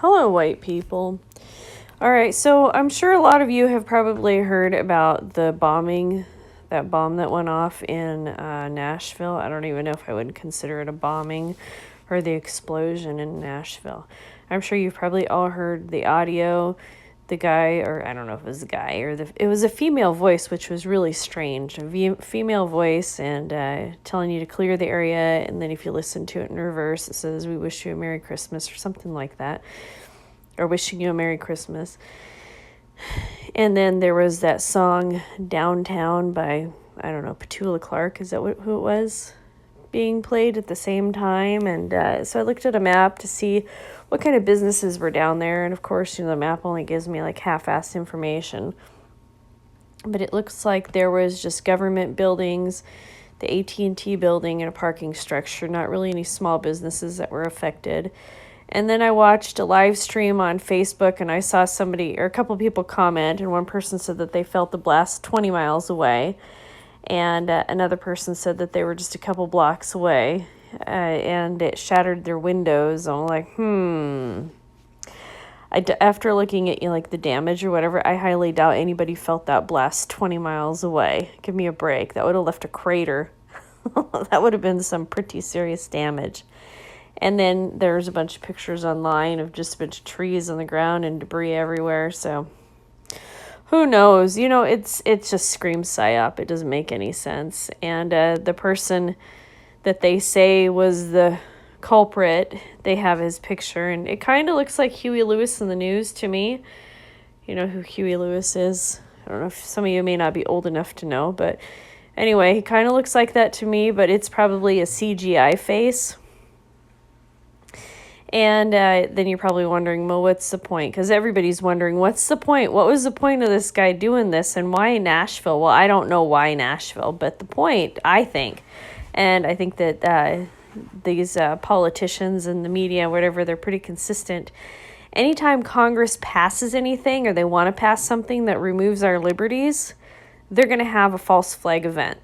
Hello, white people. All right, so I'm sure a lot of you have probably heard about the bombing, that bomb that went off in Nashville. I don't even know if I would consider it a bombing or the explosion in Nashville. I'm sure you've probably all heard the audio. The guy, or I don't know if it was a guy, or it was a female voice, which was really strange. A female voice and telling you to clear the area, and then if you listen to it in reverse, it says, "We wish you a Merry Christmas," or something like that. Or wishing you a Merry Christmas. And then there was that song Downtown by, I don't know, Petula Clark. Is that who it was? Being played at the same time. And so I looked at a map to see what kind of businesses were down there. And of course, the map only gives me like half-assed information. But it looks like there was just government buildings, the AT&T building, and a parking structure. Not really any small businesses that were affected. And then I watched a live stream on Facebook, and I saw somebody, or a couple people comment, and one person said that they felt the blast 20 miles away, and another person said that they were just a couple blocks away, and it shattered their windows. I'm like, after looking at like the damage or whatever, I highly doubt anybody felt that blast 20 miles away. Give me a break. That would have left a crater. That would have been some pretty serious damage. And then there's a bunch of pictures online of just a bunch of trees on the ground and debris everywhere. So who knows? It just screams psyop. It doesn't make any sense. And the person that they say was the culprit, they have his picture. And it kind of looks like Huey Lewis in the News to me. You know who Huey Lewis is? I don't know if some of you may not be old enough to know. But anyway, he kind of looks like that to me. But it's probably a CGI face. And then you're probably wondering, well, what's the point? Because everybody's wondering, what's the point? What was the point of this guy doing this? And why Nashville? Well, I don't know why Nashville. But the point, I think, and I think that these politicians and the media, whatever, they're pretty consistent. Anytime Congress passes anything or they want to pass something that removes our liberties, they're going to have a false flag event.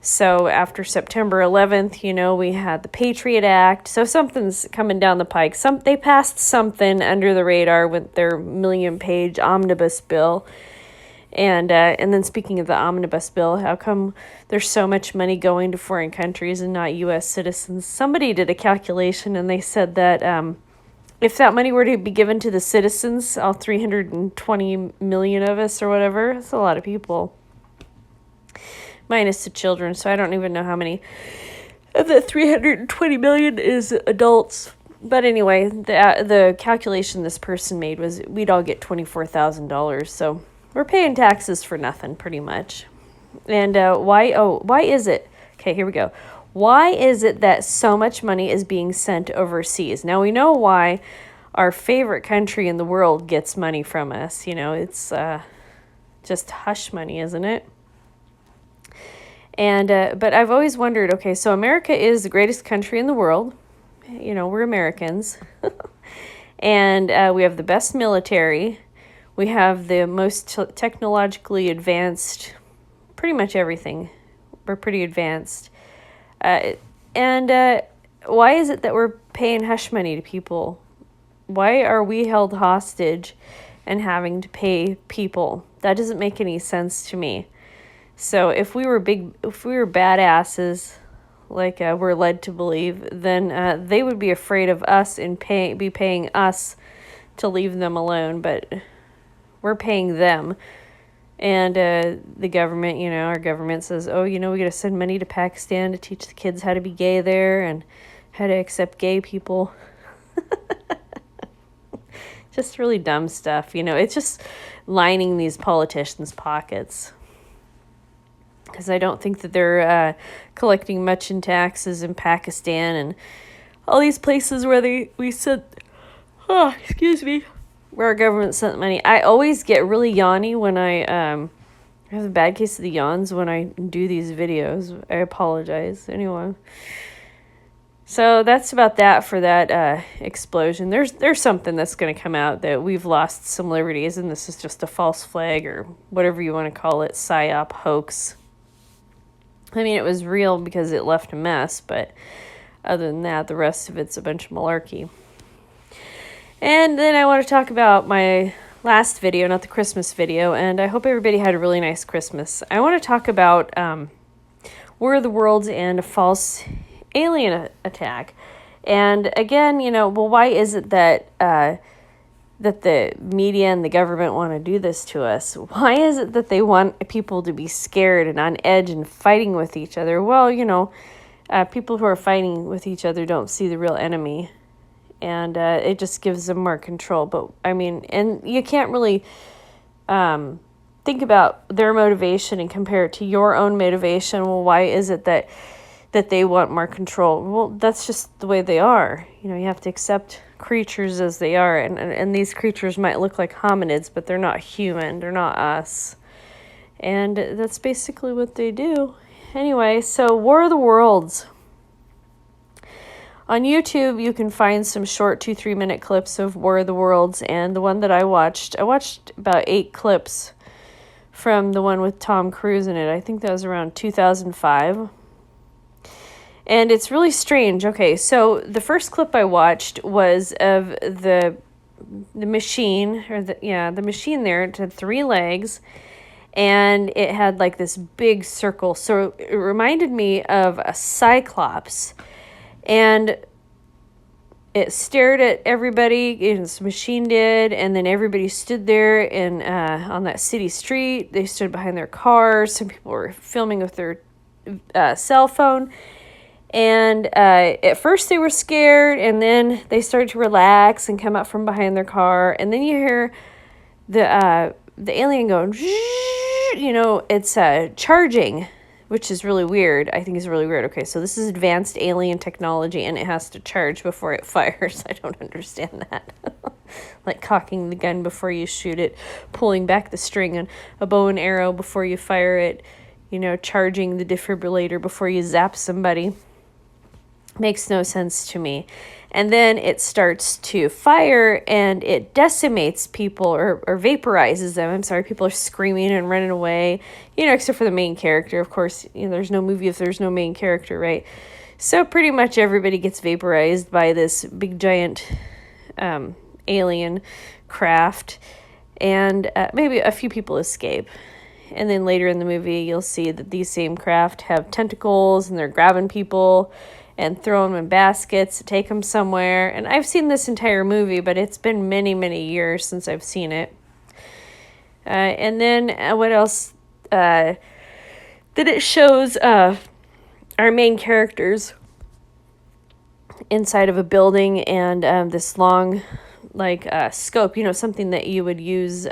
So after September 11th, we had the Patriot Act. So something's coming down the pike. They passed something under the radar with their million-page omnibus bill. And then speaking of the omnibus bill, how come there's so much money going to foreign countries and not U.S. citizens? Somebody did a calculation, and they said that if that money were to be given to the citizens, all 320 million of us or whatever, that's a lot of people. Minus the children, so I don't even know how many of the 320 million is adults. But anyway, the calculation this person made was we'd all get $24,000. So we're paying taxes for nothing, pretty much. And why is it? Okay, here we go. Why is it that so much money is being sent overseas? Now, we know why our favorite country in the world gets money from us. It's just hush money, isn't it? And but I've always wondered, okay, so America is the greatest country in the world. We're Americans. And we have the best military. We have the most technologically advanced, pretty much everything. We're pretty advanced. And why is it that we're paying hush money to people? Why are we held hostage and having to pay people? That doesn't make any sense to me. So if we were badasses, like we're led to believe, then they would be afraid of us and be paying us to leave them alone. But we're paying them. And the government, our government says, we got to send money to Pakistan to teach the kids how to be gay there and how to accept gay people. Just really dumb stuff. It's just lining these politicians' pockets. Because I don't think that they're collecting much in taxes in Pakistan and all these places where where our government sent money. I always get really yawny when I have a bad case of the yawns when I do these videos. I apologize. Anyway. So that's about that for that explosion. There's something that's going to come out that we've lost some liberties and this is just a false flag or whatever you want to call it, psyop, hoax. I mean, it was real because it left a mess, but other than that, the rest of it's a bunch of malarkey. And then I want to talk about my last video, not the Christmas video, and I hope everybody had a really nice Christmas. I want to talk about War of the Worlds and a false alien attack. And again, why is it that that the media and the government want to do this to us? Why is it that they want people to be scared and on edge and fighting with each other? Well, people who are fighting with each other don't see the real enemy, and it just gives them more control. But and you can't really think about their motivation and compare it to your own motivation. Well, why is it that they want more control? Well, that's just the way they are. You have to accept creatures as they are, and these creatures might look like hominids, but they're not human. They're not us. And that's basically what they do. Anyway, so War of the Worlds. On YouTube, you can find some short 2-3 minute clips of War of the Worlds, and the one that I watched about 8 clips from the one with Tom Cruise in it. I think that was around 2005. And it's really strange. Okay, so the first clip I watched was of the machine, or the machine there. It had 3 legs, and it had like this big circle. So it reminded me of a cyclops. And it stared at everybody, and this machine did, and then everybody stood there on that city street. They stood behind their cars. Some people were filming with their cell phone. And at first they were scared, and then they started to relax and come out from behind their car. And then you hear the alien going, it's charging, which is really weird. I think it's really weird. Okay, so this is advanced alien technology, and it has to charge before it fires. I don't understand that. Like cocking the gun before you shoot it, pulling back the string on a bow and arrow before you fire it, charging the defibrillator before you zap somebody. Makes no sense to me. And then it starts to fire, and it decimates people or vaporizes them. I'm sorry, people are screaming and running away, except for the main character. Of course, there's no movie if there's no main character, right? So pretty much everybody gets vaporized by this big giant alien craft, and maybe a few people escape. And then later in the movie, you'll see that these same craft have tentacles, and they're grabbing people and throw them in baskets to take them somewhere. And I've seen this entire movie, but it's been many, many years since I've seen it. And then what else? That it shows our main characters inside of a building, and this long, scope, something that you would use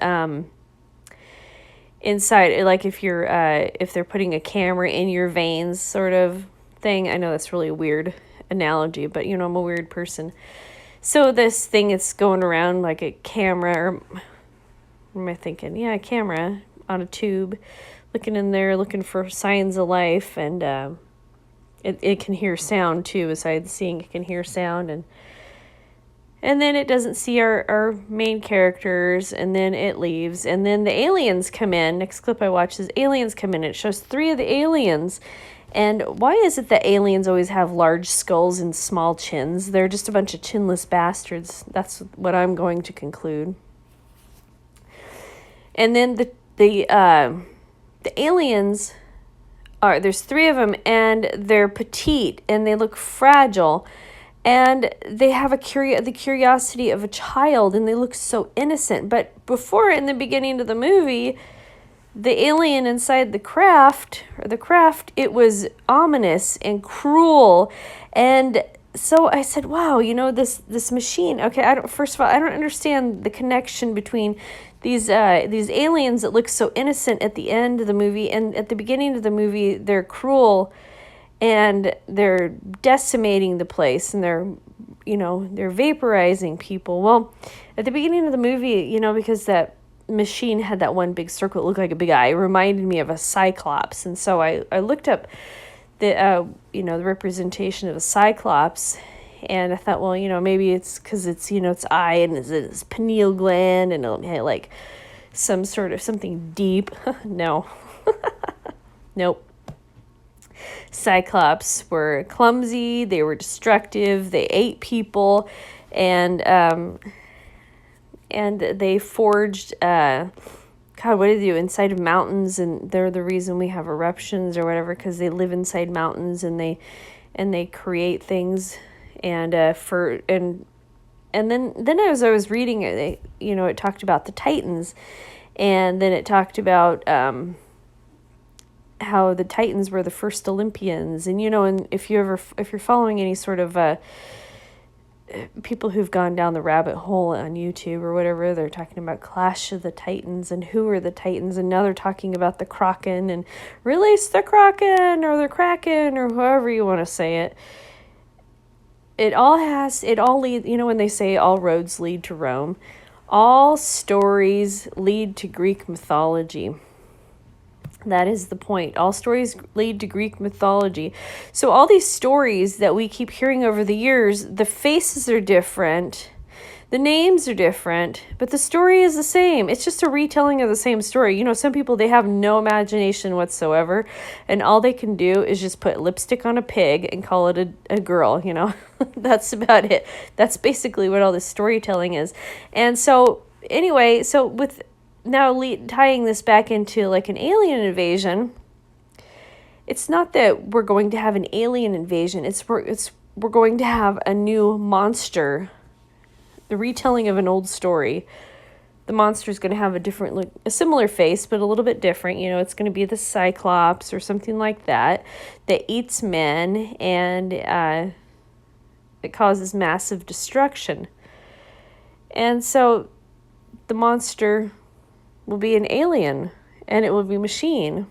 inside, like if they're putting a camera in your veins, sort of thing. I know that's really a weird analogy, but I'm a weird person. So this thing is going around like a camera, or what am I thinking? Yeah, a camera on a tube, looking in there, looking for signs of life, and it can hear sound too. Besides seeing, it can hear sound, and then it doesn't see our main characters, and then it leaves, and then the aliens come in. Next clip I watched is aliens come in. It shows 3 of the aliens. And why is it that aliens always have large skulls and small chins? They're just a bunch of chinless bastards. That's what I'm going to conclude. And then the aliens there's 3 of them, and they're petite, and they look fragile, and they have the curiosity of a child, and they look so innocent. But before, in the beginning of the movie, the alien inside the craft, it was ominous and cruel. And so I said, wow, this machine. Okay, first of all, I don't understand the connection between these aliens that look so innocent at the end of the movie, and at the beginning of the movie they're cruel, and they're decimating the place, and they're vaporizing people. Well, at the beginning of the movie, because that machine had that one big circle, it looked like a big eye. It reminded me of a cyclops, and so I looked up the the representation of a cyclops, and I thought, well, maybe it's because it's its eye and its pineal gland, and it'll have like some sort of something deep. No, nope. Cyclops were clumsy. They were destructive. They ate people, and and they forged God, what do they do inside of mountains? And they're the reason we have eruptions or whatever, because they live inside mountains and they create things. And then as I was reading it, it talked about the Titans, and then it talked about how the Titans were the first Olympians. And and if you're following any sort of people who've gone down the rabbit hole on YouTube or whatever, they're talking about Clash of the Titans and who are the Titans, and now they're talking about the Kraken and release the Kraken or the Kraken or however you want to say it. It all leads, when they say all roads lead to Rome, all stories lead to Greek mythology. That is the point. All stories lead to Greek mythology. So all these stories that we keep hearing over the years, the faces are different, the names are different, but the story is the same. It's just a retelling of the same story. Some people, they have no imagination whatsoever, and all they can do is just put lipstick on a pig and call it a girl, That's about it. That's basically what all this storytelling is. And so, anyway, with now tying this back into like an alien invasion, it's not that we're going to have an alien invasion. We're going to have a new monster, the retelling of an old story. The monster is going to have a similar face, but a little bit different. It's going to be the Cyclops or something like that eats men, and it causes massive destruction. And so the monster will be an alien, and it will be machine.